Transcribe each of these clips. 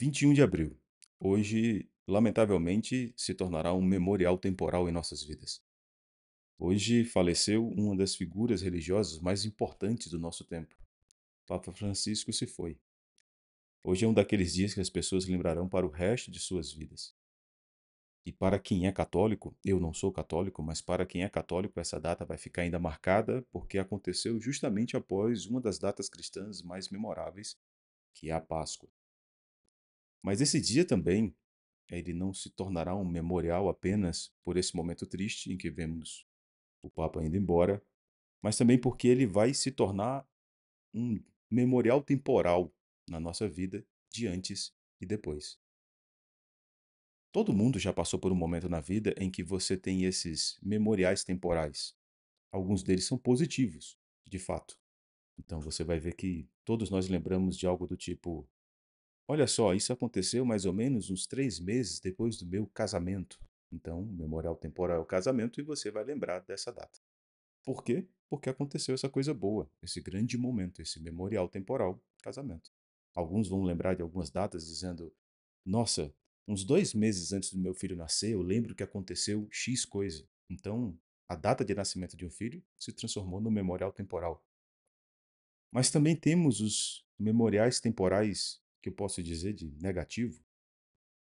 21 de abril. Hoje, lamentavelmente, se tornará um memorial temporal em nossas vidas. Hoje faleceu uma das figuras religiosas mais importantes do nosso tempo. Papa Francisco se foi. Hoje é um daqueles dias que as pessoas lembrarão para o resto de suas vidas. E para quem é católico, eu não sou católico, mas para quem é católico, essa data vai ficar ainda marcada porque aconteceu justamente após uma das datas cristãs mais memoráveis, que é a Páscoa. Mas esse dia também ele não se tornará um memorial apenas por esse momento triste em que vemos o Papa indo embora, mas também porque ele vai se tornar um memorial temporal na nossa vida de antes e depois. Todo mundo já passou por um momento na vida em que você tem esses memoriais temporais. Alguns deles são positivos, de fato. Então você vai ver que todos nós lembramos de algo do tipo: olha só, isso aconteceu mais ou menos uns 3 meses depois do meu casamento. Então, o memorial temporal é o casamento e você vai lembrar dessa data. Por quê? Porque aconteceu essa coisa boa, esse grande momento, esse memorial temporal, casamento. Alguns vão lembrar de algumas datas dizendo: nossa, uns 2 meses antes do meu filho nascer, eu lembro que aconteceu X coisa. Então, a data de nascimento de um filho se transformou no memorial temporal. Mas também temos os memoriais temporais, que eu posso dizer de negativo,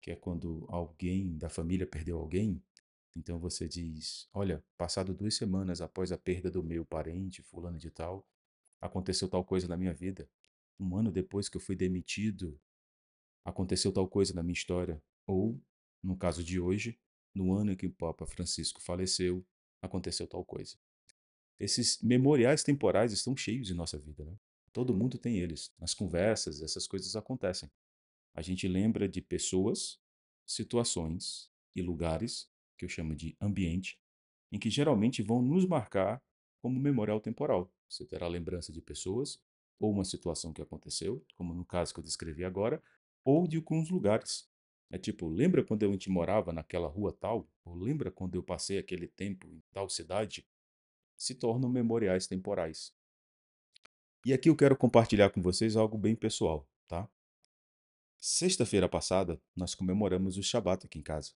que é quando alguém da família perdeu alguém. Então você diz: olha, passado 2 semanas após a perda do meu parente, fulano de tal, aconteceu tal coisa na minha vida. Um ano depois que eu fui demitido, aconteceu tal coisa na minha história. Ou, no caso de hoje, no ano em que o Papa Francisco faleceu, aconteceu tal coisa. Esses memoriais temporais estão cheios em nossa vida, né? Todo mundo tem eles. Nas conversas, essas coisas acontecem. A gente lembra de pessoas, situações e lugares, que eu chamo de ambiente, em que geralmente vão nos marcar como memorial temporal. Você terá lembrança de pessoas, ou uma situação que aconteceu, como no caso que eu descrevi agora, ou de alguns lugares. É tipo, lembra quando a gente morava naquela rua tal? Ou lembra quando eu passei aquele tempo em tal cidade? Se tornam memoriais temporais. E aqui eu quero compartilhar com vocês algo bem pessoal, tá? Sexta-feira passada, nós comemoramos o Shabat aqui em casa.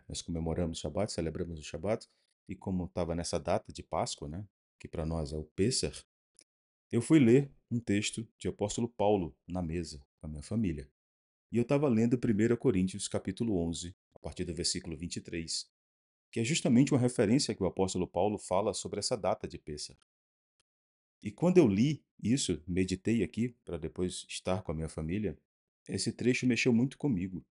Nós comemoramos o Shabat, celebramos o Shabat, e como estava nessa data de Páscoa, né, que para nós é o Pêssar, eu fui ler um texto de apóstolo Paulo na mesa com a minha família. E eu estava lendo 1 Coríntios capítulo 11, a partir do versículo 23, que é justamente uma referência que o apóstolo Paulo fala sobre essa data de Pêssar. E quando eu li isso, meditei aqui para depois estar com a minha família, esse trecho mexeu muito comigo.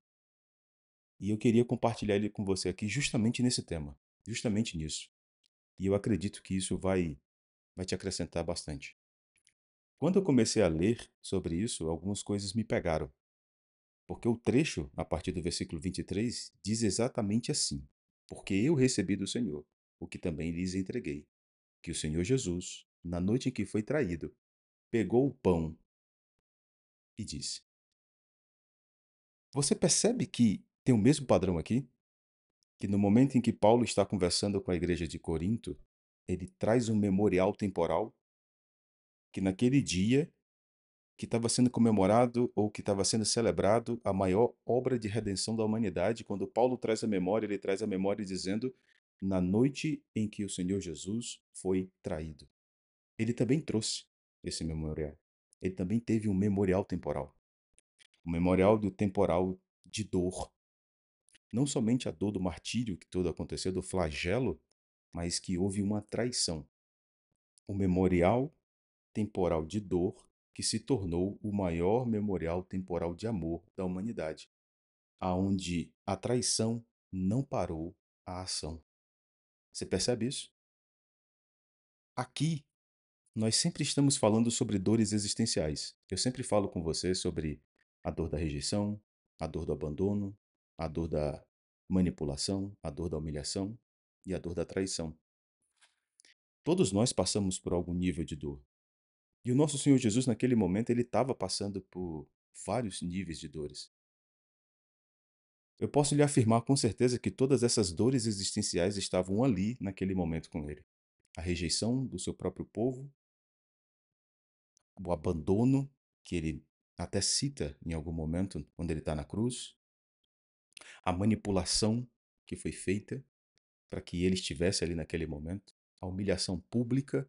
E eu queria compartilhar ele com você aqui justamente nesse tema, justamente nisso. E eu acredito que isso vai te acrescentar bastante. Quando eu comecei a ler sobre isso, algumas coisas me pegaram, porque o trecho, a partir do versículo 23, diz exatamente assim: porque eu recebi do Senhor o que também lhes entreguei, que o Senhor Jesus, na noite em que foi traído, pegou o pão e disse. Você percebe que tem o mesmo padrão aqui? Que no momento em que Paulo está conversando com a igreja de Corinto, ele traz um memorial temporal que naquele dia que estava sendo comemorado ou que estava sendo celebrado a maior obra de redenção da humanidade, quando Paulo traz a memória, ele traz a memória dizendo na noite em que o Senhor Jesus foi traído. Ele também trouxe esse memorial. Ele também teve um memorial temporal. Um memorial do temporal de dor. Não somente a dor do martírio que todo aconteceu, do flagelo, mas que houve uma traição. O memorial temporal de dor que se tornou o maior memorial temporal de amor da humanidade, aonde a traição não parou a ação. Você percebe isso? Aqui, nós sempre estamos falando sobre dores existenciais. Eu sempre falo com você sobre a dor da rejeição, a dor do abandono, a dor da manipulação, a dor da humilhação e a dor da traição. Todos nós passamos por algum nível de dor. E o nosso Senhor Jesus, naquele momento, ele estava passando por vários níveis de dores. Eu posso lhe afirmar com certeza que todas essas dores existenciais estavam ali naquele momento com ele. A rejeição do seu próprio povo, o abandono que ele até cita em algum momento, quando ele está na cruz, a manipulação que foi feita para que ele estivesse ali naquele momento, a humilhação pública,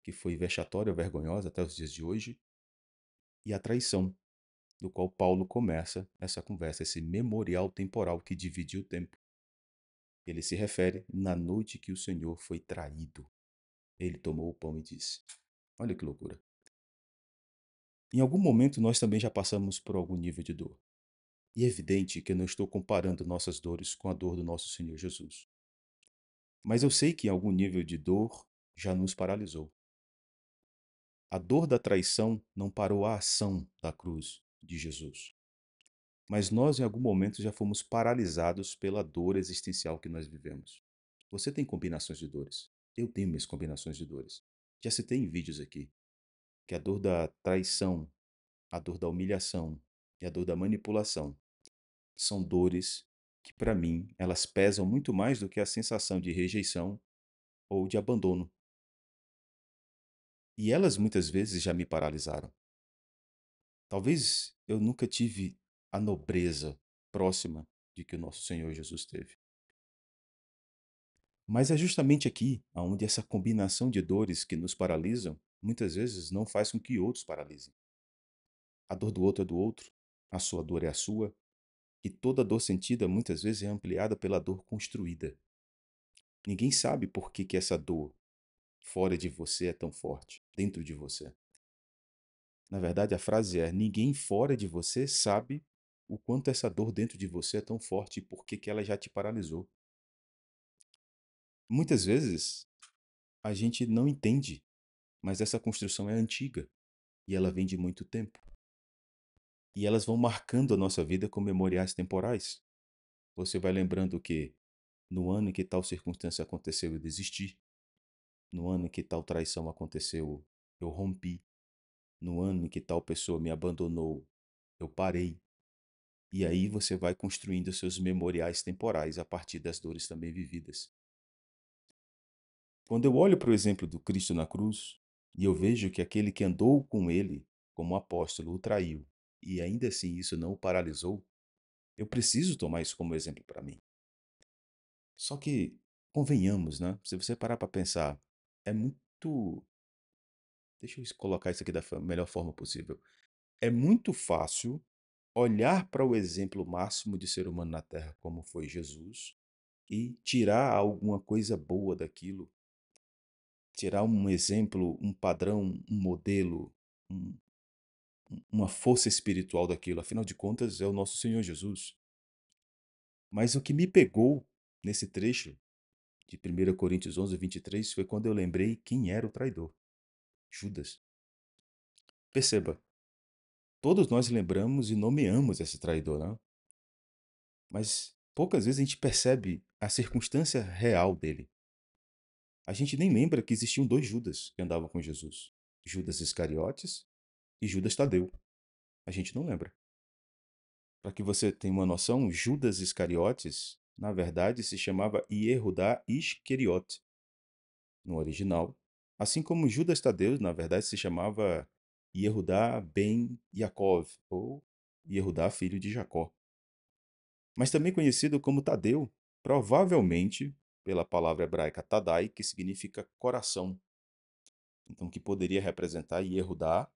que foi vexatória, vergonhosa até os dias de hoje, e a traição, do qual Paulo começa essa conversa, esse memorial temporal que divide o tempo. Ele se refere na noite que o Senhor foi traído. Ele tomou o pão e disse: Olha que loucura. Em algum momento nós também já passamos por algum nível de dor. E é evidente que eu não estou comparando nossas dores com a dor do nosso Senhor Jesus. Mas eu sei que em algum nível de dor já nos paralisou. A dor da traição não parou a ação da cruz de Jesus. Mas nós, em algum momento, já fomos paralisados pela dor existencial que nós vivemos. Você tem combinações de dores. Eu tenho minhas combinações de dores. Já citei em vídeos aqui que a dor da traição, a dor da humilhação e a dor da manipulação são dores que, para mim, elas pesam muito mais do que a sensação de rejeição ou de abandono. E elas muitas vezes já me paralisaram. Talvez eu nunca tive a nobreza próxima de que o nosso Senhor Jesus teve. Mas é justamente aqui onde essa combinação de dores que nos paralisam, muitas vezes não faz com que outros paralisem. A dor do outro é do outro, a sua dor é a sua, e toda dor sentida muitas vezes é ampliada pela dor construída. Ninguém sabe por que essa dor fora de você é tão forte, dentro de você. Na verdade, a frase é: ninguém fora de você sabe o quanto essa dor dentro de você é tão forte e por que ela já te paralisou. Muitas vezes a gente não entende, mas essa construção é antiga e ela vem de muito tempo. E elas vão marcando a nossa vida com memoriais temporais. Você vai lembrando que no ano em que tal circunstância aconteceu, eu desisti. No ano em que tal traição aconteceu, eu rompi. No ano em que tal pessoa me abandonou, eu parei. E aí você vai construindo seus memoriais temporais a partir das dores também vividas. Quando eu olho para o exemplo do Cristo na cruz, e eu vejo que aquele que andou com ele como apóstolo o traiu, e ainda assim isso não o paralisou, eu preciso tomar isso como exemplo para mim. Só que, convenhamos, né? Se você parar para pensar, é muito. Deixa eu colocar isso aqui da melhor forma possível. É muito fácil olhar para o exemplo máximo de ser humano na Terra, como foi Jesus, e tirar alguma coisa boa daquilo, tirar um exemplo, um padrão, um modelo, um- uma força espiritual daquilo. Afinal de contas, é o nosso Senhor Jesus. Mas o que me pegou nesse trecho de 1 Coríntios 11:23 foi quando eu lembrei quem era o traidor: Judas. Perceba, todos nós lembramos e nomeamos esse traidor, não? Mas poucas vezes a gente percebe a circunstância real dele. A gente nem lembra que existiam dois Judas que andavam com Jesus: Judas Iscariotes e Judas Tadeu. A gente não lembra. Para que você tenha uma noção, Judas Iscariotes, na verdade, se chamava Yehudá Iscariote, no original, assim como Judas Tadeu, na verdade, se chamava Yehudá ben Yaakov, ou Yehudá filho de Jacó. Mas também conhecido como Tadeu, provavelmente pela palavra hebraica Tadai, que significa coração. Então, que poderia representar Yehudá,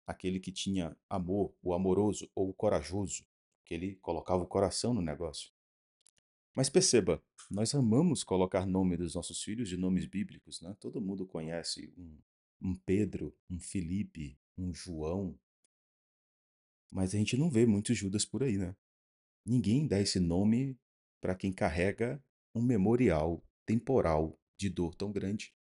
aquele que tinha amor, o amoroso ou o corajoso, que ele colocava o coração no negócio. Mas perceba, nós amamos colocar nome dos nossos filhos de nomes bíblicos, né? Todo mundo conhece um Pedro, um Felipe, um João, mas a gente não vê muitos Judas por aí, né? Ninguém dá esse nome para quem carrega um memorial temporal de dor tão grande.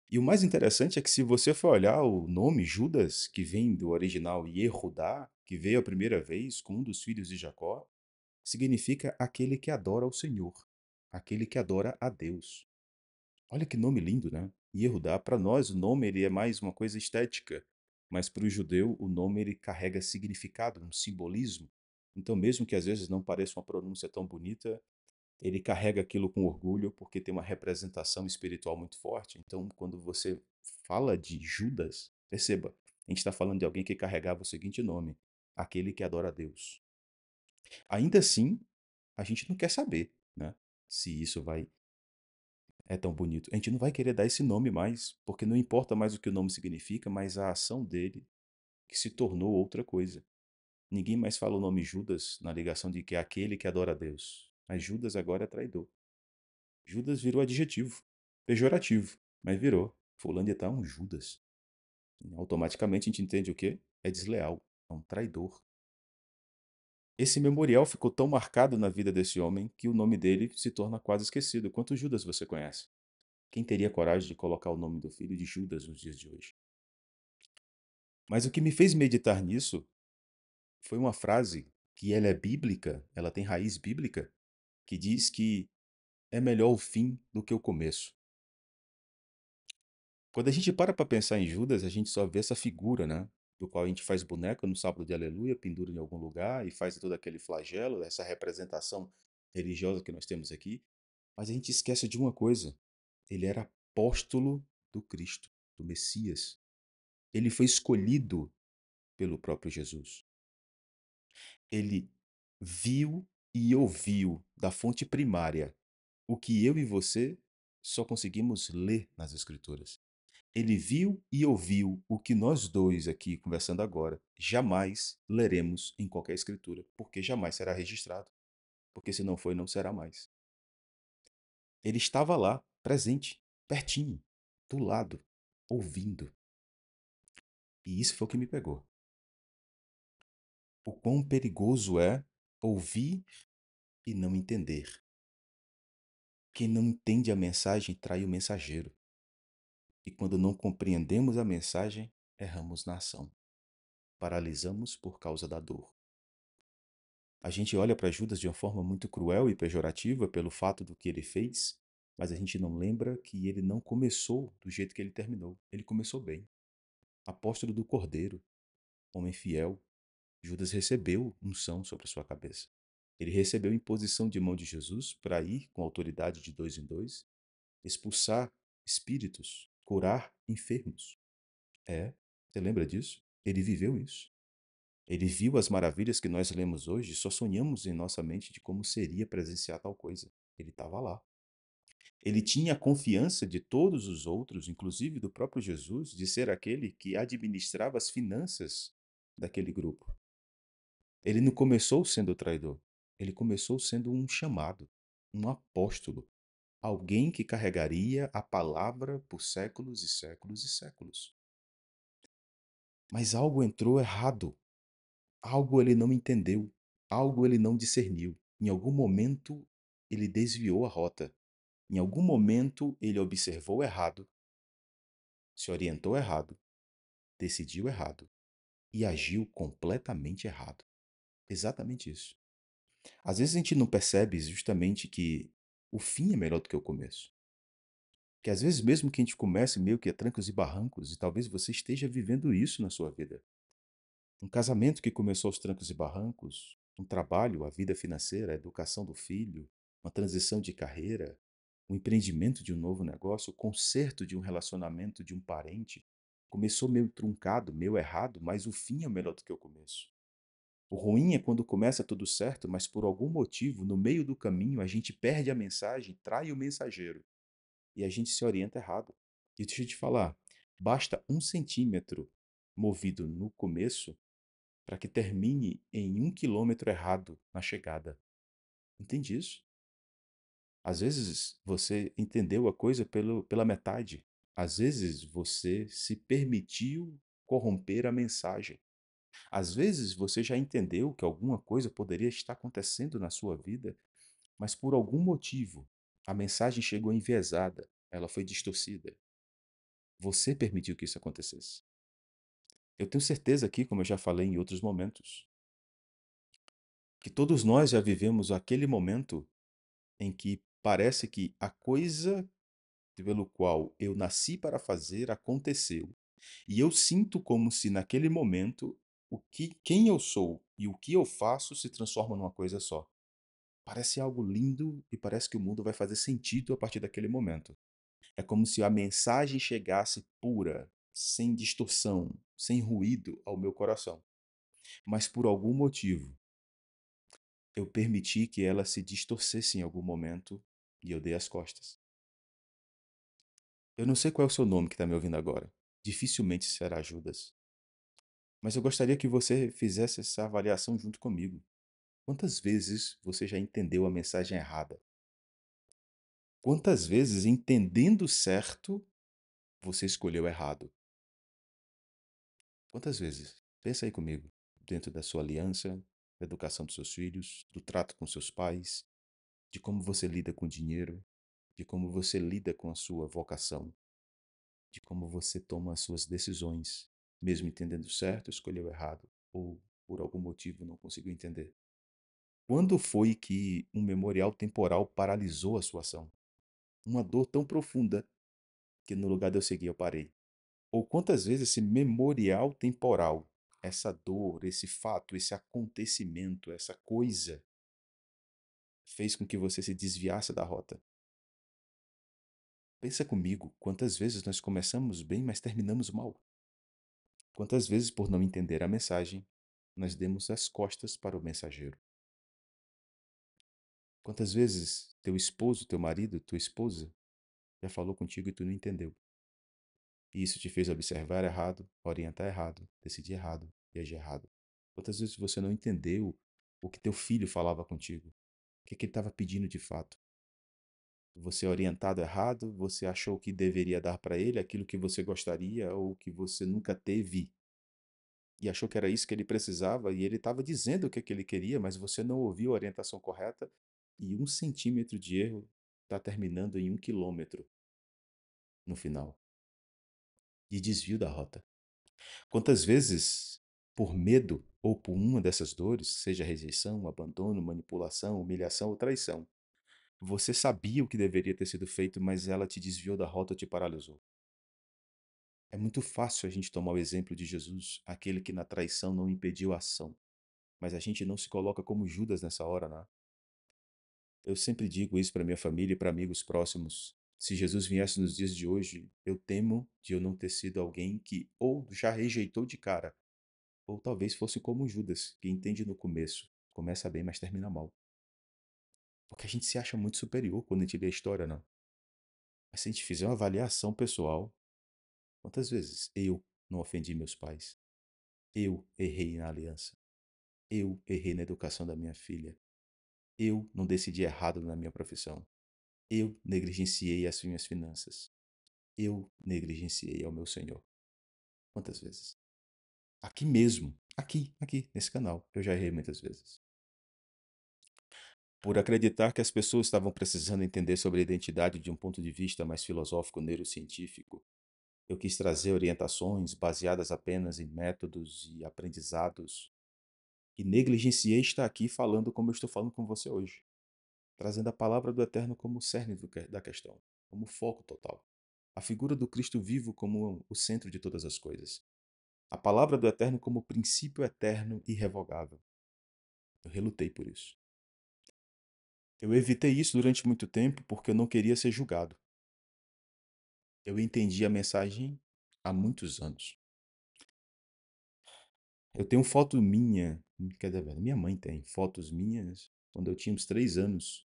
E o mais interessante é que se você for olhar o nome Judas, que vem do original Yehudá, que veio a primeira vez com um dos filhos de Jacó, significa aquele que adora ao Senhor, aquele que adora a Deus. Olha que nome lindo, né? Yehudá, para nós o nome ele é mais uma coisa estética, mas para o judeu o nome ele carrega significado, um simbolismo. Então, mesmo que às vezes não pareça uma pronúncia tão bonita, ele carrega aquilo com orgulho porque tem uma representação espiritual muito forte. Então, quando você fala de Judas, perceba, A gente está falando de alguém que carregava o seguinte nome: aquele que adora a Deus. Ainda assim, a gente não quer saber, né? Se isso vai é tão bonito. A gente não vai querer dar esse nome mais, porque não importa mais o que o nome significa, mas a ação dele que se tornou outra coisa. Ninguém mais fala o nome Judas na ligação de que é aquele que adora a Deus. Mas Judas agora é traidor. Judas virou adjetivo, pejorativo, mas virou. Fulano de tal é um Judas. Automaticamente a gente entende o quê? É desleal, é um traidor. Esse memorial ficou tão marcado na vida desse homem que o nome dele se torna quase esquecido. Quantos Judas você conhece? Quem teria coragem de colocar o nome do filho de Judas nos dias de hoje? Mas o que me fez meditar nisso foi uma frase que ela é bíblica, ela tem raiz bíblica, que diz que é melhor o fim do que o começo. Quando a gente para pensar em Judas, a gente só vê essa figura, né? Do qual a gente faz boneca no sábado de aleluia, pendura em algum lugar e faz todo aquele flagelo, essa representação religiosa que nós temos aqui. Mas a gente esquece de uma coisa: ele era apóstolo do Cristo, do Messias. Ele foi escolhido pelo próprio Jesus. Ele viu e ouviu da fonte primária o que eu e você só conseguimos ler nas Escrituras. Ele viu e ouviu o que nós dois aqui conversando agora jamais leremos em qualquer escritura, porque jamais será registrado, porque se não foi, não será mais. Ele estava lá, presente, pertinho, do lado, ouvindo. E isso foi o que me pegou. O quão perigoso é ouvir e não entender. Quem não entende a mensagem trai o mensageiro. E quando não compreendemos a mensagem, erramos na ação. Paralisamos por causa da dor. A gente olha para Judas de uma forma muito cruel e pejorativa pelo fato do que ele fez, mas a gente não lembra que ele não começou do jeito que ele terminou. Ele começou bem. Apóstolo do Cordeiro, homem fiel, Judas recebeu unção sobre a sua cabeça. Ele recebeu imposição de mão de Jesus para ir com autoridade de dois em dois, expulsar espíritos, curar enfermos. É, você lembra disso? Ele viveu isso. Ele viu as maravilhas que nós lemos hoje e só sonhamos em nossa mente de como seria presenciar tal coisa. Ele estava lá. Ele tinha a confiança de todos os outros, inclusive do próprio Jesus, de ser aquele que administrava as finanças daquele grupo. Ele não começou sendo traidor. Ele começou sendo um chamado, um apóstolo, alguém que carregaria a palavra por séculos e séculos e séculos. Mas algo entrou errado. Algo ele não entendeu, algo ele não discerniu. Em algum momento ele desviou a rota. Em algum momento ele observou errado, se orientou errado, decidiu errado e agiu completamente errado. Exatamente isso. Às vezes a gente não percebe justamente que o fim é melhor do que o começo. Que às vezes mesmo que a gente comece meio que a trancos e barrancos, e talvez você esteja vivendo isso na sua vida. Um casamento que começou aos trancos e barrancos, um trabalho, a vida financeira, a educação do filho, uma transição de carreira, o empreendimento de um novo negócio, o conserto de um relacionamento de um parente, começou meio truncado, meio errado, mas o fim é melhor do que o começo. O ruim é quando começa tudo certo, mas por algum motivo, no meio do caminho, a gente perde a mensagem, trai o mensageiro e a gente se orienta errado. E deixa eu te falar, basta 1 centímetro movido no começo para que termine em 1 quilômetro errado na chegada. Entende isso? Às vezes você entendeu a coisa pela metade. Às vezes você se permitiu corromper a mensagem. Às vezes você já entendeu que alguma coisa poderia estar acontecendo na sua vida, mas por algum motivo a mensagem chegou enviesada, ela foi distorcida. Você permitiu que isso acontecesse. Eu tenho certeza aqui, como eu já falei em outros momentos, que todos nós já vivemos aquele momento em que parece que a coisa pelo qual eu nasci para fazer aconteceu. E eu sinto como se naquele momento quem eu sou e o que eu faço se transforma numa coisa só. Parece algo lindo e parece que o mundo vai fazer sentido a partir daquele momento. É como se a mensagem chegasse pura, sem distorção, sem ruído ao meu coração. Mas por algum motivo, eu permiti que ela se distorcesse em algum momento e eu dei as costas. Eu não sei qual é o seu nome que está me ouvindo agora. Dificilmente será Judas. Mas eu gostaria que você fizesse essa avaliação junto comigo. Quantas vezes você já entendeu a mensagem errada? Quantas vezes, entendendo certo, você escolheu errado? Quantas vezes? Pensa aí comigo. Dentro da sua aliança, da educação dos seus filhos, do trato com seus pais, de como você lida com o dinheiro, de como você lida com a sua vocação, de como você toma as suas decisões, mesmo entendendo certo, escolheu errado, ou por algum motivo não conseguiu entender. Quando foi que um memorial temporal paralisou a sua ação? Uma dor tão profunda que no lugar de eu seguir eu parei. Ou quantas vezes esse memorial temporal, essa dor, esse fato, esse acontecimento, essa coisa, fez com que você se desviasse da rota? Pensa comigo, quantas vezes nós começamos bem, mas terminamos mal? Quantas vezes, por não entender a mensagem, nós demos as costas para o mensageiro? Quantas vezes teu esposo, teu marido, tua esposa já falou contigo e tu não entendeu? E isso te fez observar errado, orientar errado, decidir errado e agir errado. Quantas vezes você não entendeu o que teu filho falava contigo? O que ele estava pedindo de fato? Você é orientado errado, você achou que deveria dar para ele aquilo que você gostaria ou que você nunca teve e achou que era isso que ele precisava e ele estava dizendo o que ele queria, mas você não ouviu a orientação correta e 1 centímetro de erro está terminando em 1 quilômetro no final, de desvio da rota. Quantas vezes, por medo ou por uma dessas dores, seja rejeição, abandono, manipulação, humilhação ou traição, você sabia o que deveria ter sido feito, mas ela te desviou da rota ou te paralisou? É muito fácil a gente tomar o exemplo de Jesus, aquele que na traição não impediu a ação, mas a gente não se coloca como Judas nessa hora, né? Eu sempre digo isso para minha família e para amigos próximos. Se Jesus viesse nos dias de hoje, eu temo de eu não ter sido alguém que ou já rejeitou de cara, ou talvez fosse como Judas, que entende no começo, começa bem, mas termina mal. Porque a gente se acha muito superior quando a gente lê a história, não. Mas se a gente fizer uma avaliação pessoal, quantas vezes eu não ofendi meus pais? Eu errei na aliança. Eu errei na educação da minha filha. Eu não decidi errado na minha profissão. Eu negligenciei as minhas finanças. Eu negligenciei ao meu Senhor. Quantas vezes? Aqui mesmo, aqui, nesse canal, eu já errei muitas vezes. Por acreditar que as pessoas estavam precisando entender sobre a identidade de um ponto de vista mais filosófico neurocientífico, eu quis trazer orientações baseadas apenas em métodos e aprendizados e negligenciei estar aqui falando como eu estou falando com você hoje, trazendo a palavra do Eterno como cerne da questão, como foco total. A figura do Cristo vivo como o centro de todas as coisas. A palavra do Eterno como princípio eterno e irrevogável. Eu relutei por isso. Eu evitei isso durante muito tempo porque eu não queria ser julgado. Eu entendi a mensagem há muitos anos. Eu tenho foto minha, quer dizer, minha mãe tem fotos minhas quando eu tinha uns 3 anos,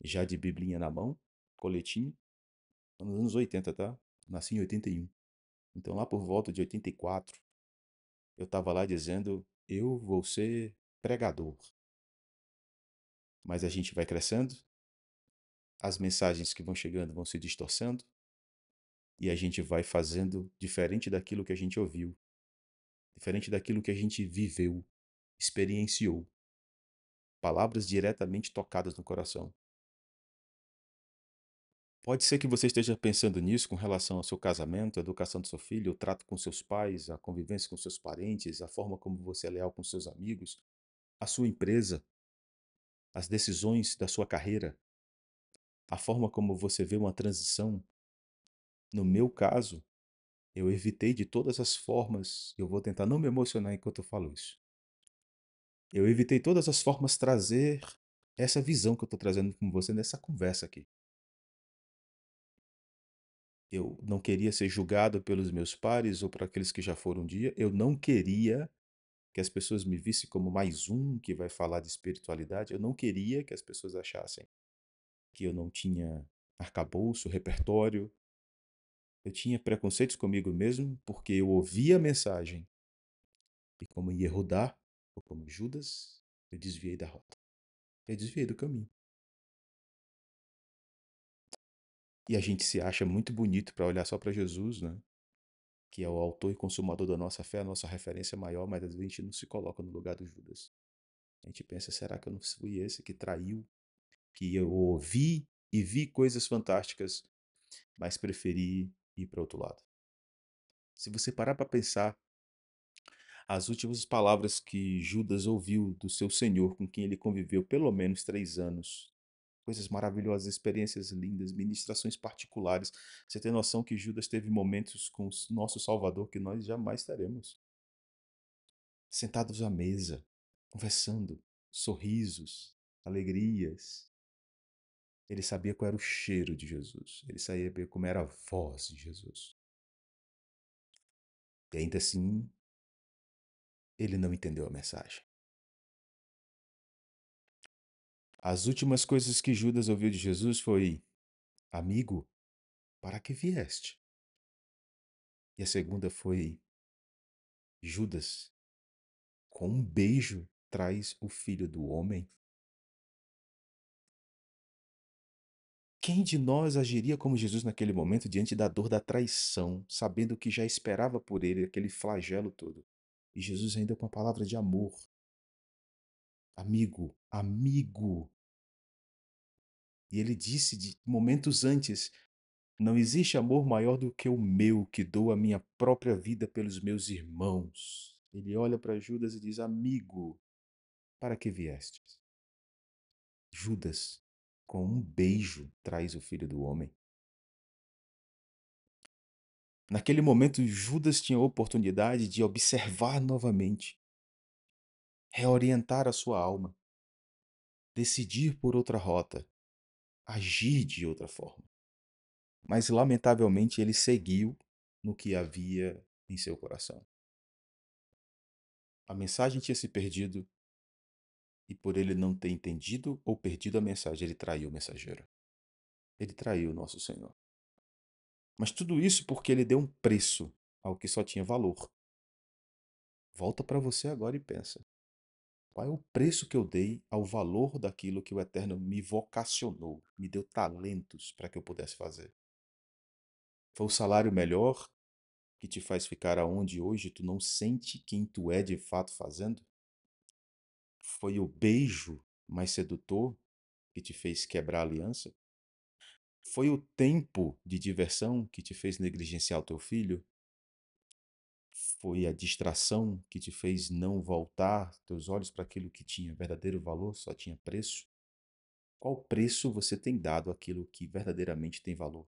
já de biblinha na mão, coletinho, nos anos 80, tá? Nasci em 81. Então lá por volta de 84, eu estava lá dizendo, eu vou ser pregador. Mas a gente vai crescendo, as mensagens que vão chegando vão se distorcendo, e a gente vai fazendo diferente daquilo que a gente ouviu, diferente daquilo que a gente viveu, experienciou. Palavras diretamente tocadas no coração. Pode ser que você esteja pensando nisso com relação ao seu casamento, a educação do seu filho, o trato com seus pais, a convivência com seus parentes, a forma como você é leal com seus amigos, a sua empresa, as decisões da sua carreira, a forma como você vê uma transição. No meu caso, eu evitei de todas as formas, eu vou tentar não me emocionar enquanto eu falo isso. Eu evitei todas as formas trazer essa visão que eu estou trazendo com você nessa conversa aqui. Eu não queria ser julgado pelos meus pares ou por aqueles que já foram um dia. Eu não queria que as pessoas me vissem como mais um que vai falar de espiritualidade. Eu não queria que as pessoas achassem que eu não tinha arcabouço, repertório. Eu tinha preconceitos comigo mesmo porque eu ouvia a mensagem e como Yehudá, ou como Judas, eu desviei da rota. Eu desviei do caminho. E a gente se acha muito bonito para olhar só para Jesus, né? Que é o autor e consumador da nossa fé, a nossa referência maior, mas às vezes a gente não se coloca no lugar do Judas. A gente pensa, será que eu não fui esse que traiu? Que eu ouvi e vi coisas fantásticas, mas preferi ir para outro lado. Se você parar para pensar, as últimas palavras que Judas ouviu do seu Senhor, com quem ele conviveu pelo menos 3 anos, coisas maravilhosas, experiências lindas, ministrações particulares. Você tem noção que Judas teve momentos com o nosso Salvador que nós jamais teremos? Sentados à mesa, conversando, sorrisos, alegrias. Ele sabia qual era o cheiro de Jesus. Ele sabia como era a voz de Jesus. E ainda assim, ele não entendeu a mensagem. As últimas coisas que Judas ouviu de Jesus foi: Amigo, para que vieste? E a segunda foi: Judas, com um beijo traz o filho do homem? Quem de nós agiria como Jesus naquele momento diante da dor da traição, sabendo que já esperava por ele aquele flagelo todo? E Jesus ainda com a palavra de amor. Amigo, amigo. E ele disse de momentos antes: Não existe amor maior do que o meu, que dou a minha própria vida pelos meus irmãos. Ele olha para Judas e diz: Amigo, para que viestes? Judas, com um beijo, traz o filho do homem. Naquele momento, Judas tinha a oportunidade de observar novamente, reorientar a sua alma, decidir por outra rota, agir de outra forma. Mas, lamentavelmente, ele seguiu no que havia em seu coração. A mensagem tinha se perdido e, por ele não ter entendido ou perdido a mensagem, ele traiu o mensageiro. Ele traiu o nosso Senhor. Mas tudo isso porque ele deu um preço ao que só tinha valor. Volta para você agora e pensa. Qual é o preço que eu dei ao valor daquilo que o Eterno me vocacionou, me deu talentos para que eu pudesse fazer? Foi o salário melhor que te faz ficar aonde hoje tu não sente quem tu é de fato fazendo? Foi o beijo mais sedutor que te fez quebrar a aliança? Foi o tempo de diversão que te fez negligenciar o teu filho? Foi a distração que te fez não voltar teus olhos para aquilo que tinha verdadeiro valor, só tinha preço? Qual preço você tem dado àquilo que verdadeiramente tem valor?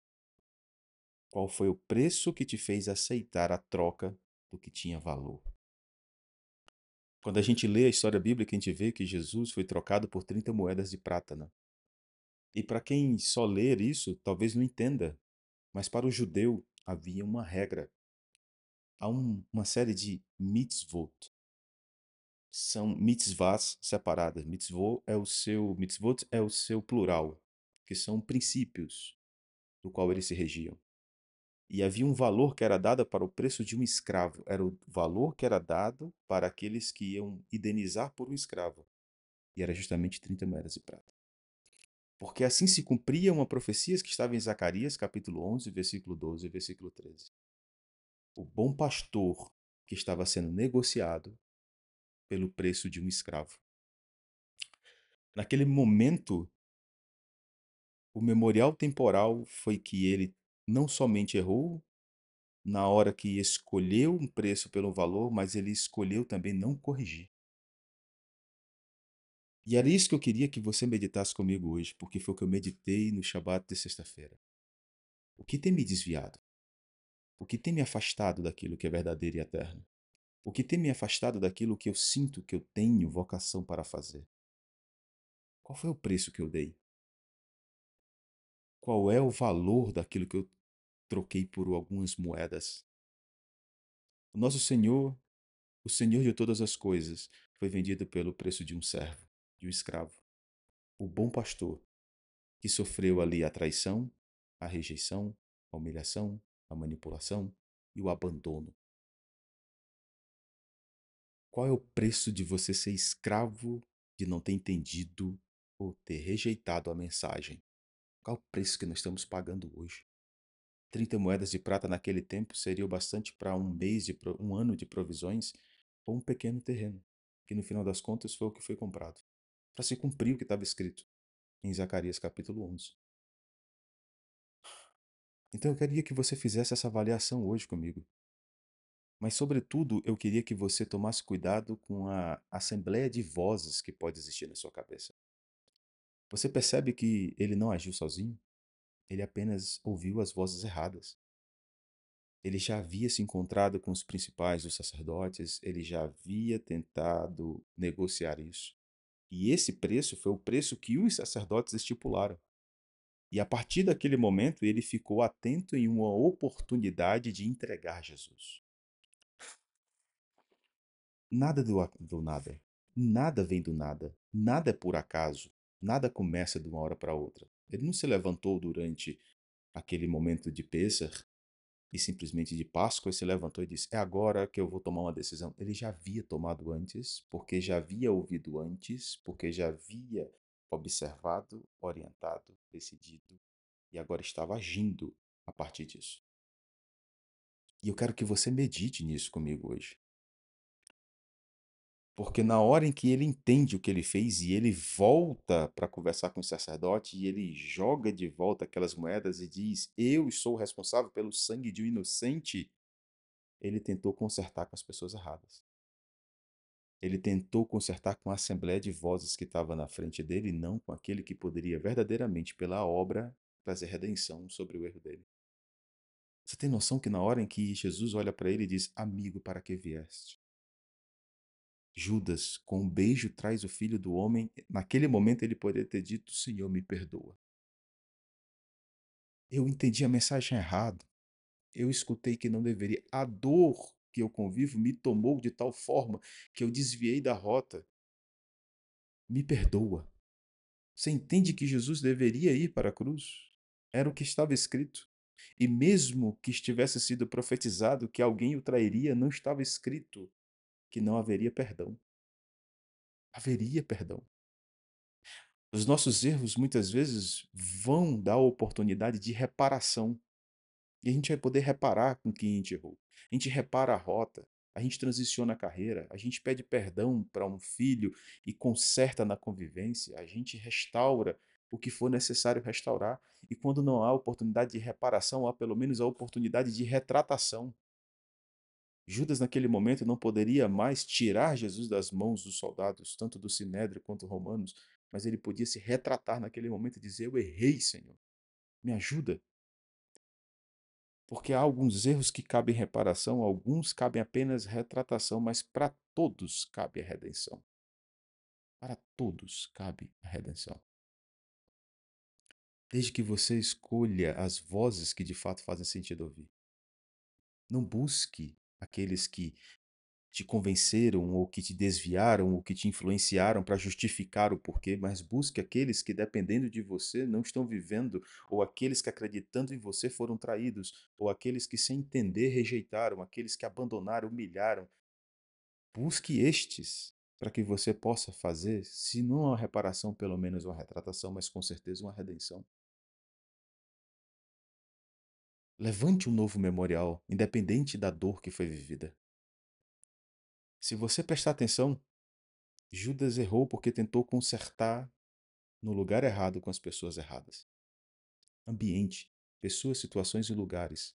Qual foi o preço que te fez aceitar a troca do que tinha valor? Quando a gente lê a história bíblica, a gente vê que Jesus foi trocado por 30 moedas de prata, né? E para quem só ler isso, talvez não entenda, mas para o judeu havia uma regra. Há uma série de mitzvot. São mitzvahs separadas. Mitzvot é o seu plural, que são princípios do qual eles se regiam. E havia um valor que era dado para o preço de um escravo. Era o valor que era dado para aqueles que iam indenizar por um escravo. E era justamente 30 moedas de prata. Porque assim se cumpria uma profecia que estava em Zacarias, capítulo 11, versículo 12 e versículo 13. O bom pastor que estava sendo negociado pelo preço de um escravo. Naquele momento, o memorial temporal foi que ele não somente errou na hora que escolheu um preço pelo valor, mas ele escolheu também não corrigir. E era isso que eu queria que você meditasse comigo hoje, porque foi o que eu meditei no Shabat de sexta-feira. O que tem me desviado? O que tem me afastado daquilo que é verdadeiro e eterno? O que tem me afastado daquilo que eu sinto que eu tenho vocação para fazer? Qual foi o preço que eu dei? Qual é o valor daquilo que eu troquei por algumas moedas. O nosso Senhor, o Senhor de todas as coisas, foi vendido pelo preço de um servo, de um escravo. O bom pastor, que sofreu ali a traição, a rejeição, a humilhação, a manipulação e o abandono. Qual é o preço de você ser escravo, de não ter entendido ou ter rejeitado a mensagem? Qual é o preço que nós estamos pagando hoje? 30 moedas de prata naquele tempo seria o bastante para um ano de provisões ou um pequeno terreno, que no final das contas foi o que foi comprado, para se cumprir o que estava escrito em Zacarias capítulo 11. Então eu queria que você fizesse essa avaliação hoje comigo. Mas, sobretudo, eu queria que você tomasse cuidado com a assembleia de vozes que pode existir na sua cabeça. Você percebe que ele não agiu sozinho? Ele apenas ouviu as vozes erradas. Ele já havia se encontrado com os principais dos sacerdotes, ele já havia tentado negociar isso. E esse preço foi o preço que os sacerdotes estipularam. E a partir daquele momento, ele ficou atento em uma oportunidade de entregar Jesus. Nada do nada. Nada vem do nada. Nada é por acaso. Nada começa de uma hora para outra. Ele não se levantou durante aquele momento de Pêssar e simplesmente de Páscoa e se levantou e disse: É agora que eu vou tomar uma decisão. Ele já havia tomado antes, porque já havia ouvido antes, porque já havia observado, orientado, decidido e agora estava agindo a partir disso. E eu quero que você medite nisso comigo hoje. Porque na hora em que ele entende o que ele fez e ele volta para conversar com o sacerdote e ele joga de volta aquelas moedas e diz: Eu sou responsável pelo sangue de um inocente, ele tentou consertar com as pessoas erradas. Ele tentou consertar com a assembleia de vozes que estava na frente dele, e não com aquele que poderia verdadeiramente, pela obra, trazer redenção sobre o erro dele. Você tem noção que na hora em que Jesus olha para ele e diz: Amigo, para que vieste? Judas, com um beijo, traz o filho do homem. Naquele momento ele poderia ter dito: Senhor, me perdoa. Eu entendi a mensagem errado. Eu escutei que não deveria. A dor que eu convivo me tomou de tal forma que eu desviei da rota. Me perdoa. Você entende que Jesus deveria ir para a cruz? Era o que estava escrito. E mesmo que estivesse sido profetizado que alguém o trairia, não estava escrito que não haveria perdão. Haveria perdão. Os nossos erros muitas vezes vão dar a oportunidade de reparação. E a gente vai poder reparar com quem a gente errou. A gente repara a rota, a gente transiciona a carreira, a gente pede perdão para um filho e conserta na convivência, a gente restaura o que for necessário restaurar. E quando não há oportunidade de reparação, há pelo menos a oportunidade de retratação. Judas, naquele momento, não poderia mais tirar Jesus das mãos dos soldados, tanto do Sinédrio quanto romanos, mas ele podia se retratar naquele momento e dizer: Eu errei, Senhor, me ajuda. Porque há alguns erros que cabem reparação, alguns cabem apenas retratação, mas para todos cabe a redenção. Para todos cabe a redenção. Desde que você escolha as vozes que de fato fazem sentido ouvir. Não busque aqueles que te convenceram ou que te desviaram ou que te influenciaram para justificar o porquê, mas busque aqueles que, dependendo de você, não estão vivendo, ou aqueles que, acreditando em você, foram traídos, ou aqueles que, sem entender, rejeitaram, aqueles que abandonaram, humilharam. Busque estes para que você possa fazer, se não uma reparação, pelo menos uma retratação, mas com certeza uma redenção. Levante um novo memorial, independente da dor que foi vivida. Se você prestar atenção, Judas errou porque tentou consertar no lugar errado com as pessoas erradas. Ambiente, pessoas, situações e lugares.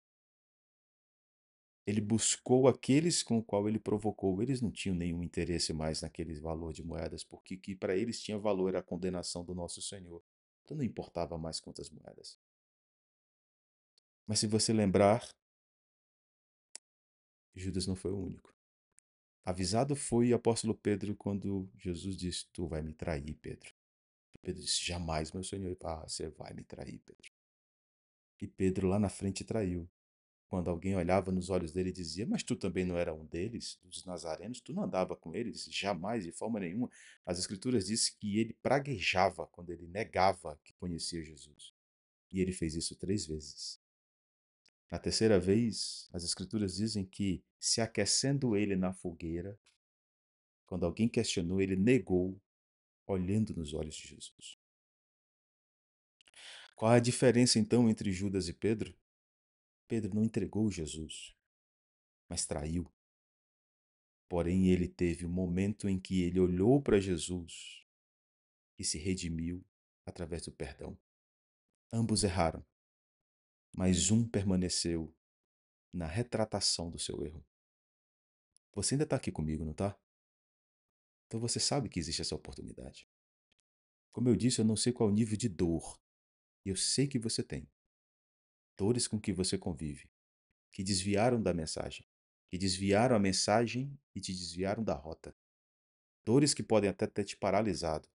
Ele buscou aqueles com o qual ele provocou. Eles não tinham nenhum interesse mais naquele valor de moedas, porque que para eles tinha valor era a condenação do nosso Senhor. Então não importava mais quantas moedas. Mas se você lembrar, Judas não foi o único. Avisado foi o apóstolo Pedro quando Jesus disse: Tu vai me trair, Pedro. Pedro disse: Jamais, meu Senhor. Ah, você vai me trair, Pedro. E Pedro lá na frente traiu. Quando alguém olhava nos olhos dele e dizia: Mas tu também não era um deles, dos nazarenos? Tu não andava com eles? Jamais, de forma nenhuma. As Escrituras dizem que ele praguejava quando ele negava que conhecia Jesus. E ele fez isso 3 vezes. Na terceira vez, as Escrituras dizem que, se aquecendo ele na fogueira, quando alguém questionou, ele negou, olhando nos olhos de Jesus. Qual a diferença então entre Judas e Pedro? Pedro não entregou Jesus, mas traiu. Porém, ele teve um momento em que ele olhou para Jesus e se redimiu através do perdão. Ambos erraram, mas um permaneceu na retratação do seu erro. Você ainda está aqui comigo, não está? Então você sabe que existe essa oportunidade. Como eu disse, eu não sei qual o nível de dor, e eu sei que você tem. Dores com que você convive, que desviaram da mensagem, que desviaram a mensagem e te desviaram da rota. Dores que podem até ter te paralisado.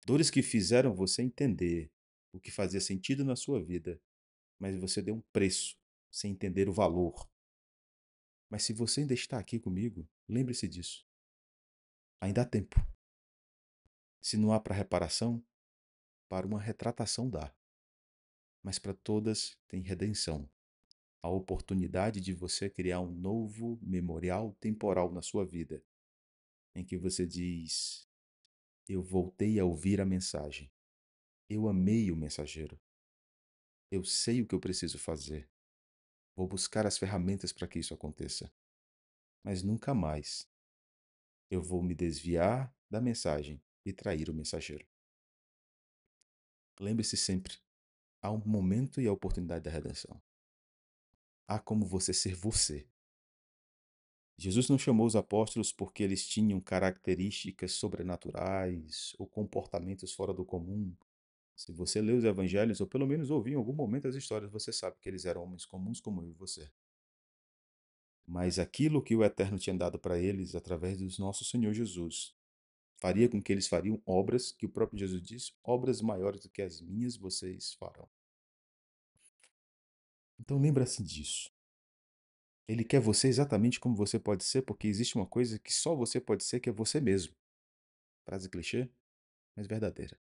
Dores que fizeram você entender o que fazia sentido na sua vida, mas você deu um preço sem entender o valor. Mas se você ainda está aqui comigo, lembre-se disso. Ainda há tempo. Se não há para reparação, para uma retratação dá. Mas para todas tem redenção. A oportunidade de você criar um novo memorial temporal na sua vida, em que você diz: Eu voltei a ouvir a mensagem. Eu amei o mensageiro. Eu sei o que eu preciso fazer. Vou buscar as ferramentas para que isso aconteça. Mas nunca mais eu vou me desviar da mensagem e trair o mensageiro. Lembre-se sempre: há um momento e a oportunidade da redenção. Há como você ser você. Jesus não chamou os apóstolos porque eles tinham características sobrenaturais ou comportamentos fora do comum. Se você lê os evangelhos, ou pelo menos ouviu em algum momento as histórias, você sabe que eles eram homens comuns como eu e você. Mas aquilo que o Eterno tinha dado para eles através do nosso Senhor Jesus faria com que eles fariam obras que o próprio Jesus diz: obras maiores do que as minhas vocês farão. Então lembra-se disso. Ele quer você exatamente como você pode ser, porque existe uma coisa que só você pode ser, que é você mesmo. Frase clichê, mas verdadeira.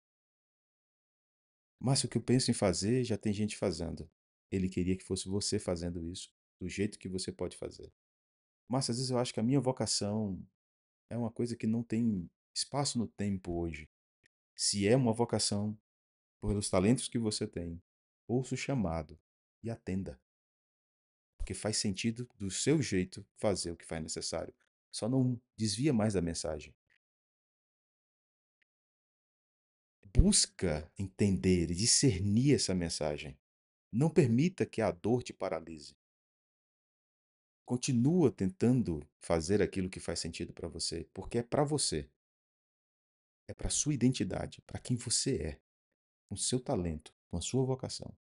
Mas o que eu penso em fazer, já tem gente fazendo. Ele queria que fosse você fazendo isso, do jeito que você pode fazer. Mas às vezes eu acho que a minha vocação é uma coisa que não tem espaço no tempo hoje. Se é uma vocação, pelos talentos que você tem, ouça o chamado e atenda. Porque faz sentido do seu jeito fazer o que faz necessário. Só não desvia mais da mensagem. Busca entender e discernir essa mensagem. Não permita que a dor te paralise. Continua tentando fazer aquilo que faz sentido para você, porque é para você. É para sua identidade, para quem você é, com o seu talento, com a sua vocação,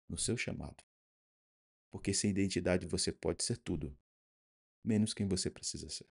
no seu chamado. Porque sem identidade você pode ser tudo, menos quem você precisa ser.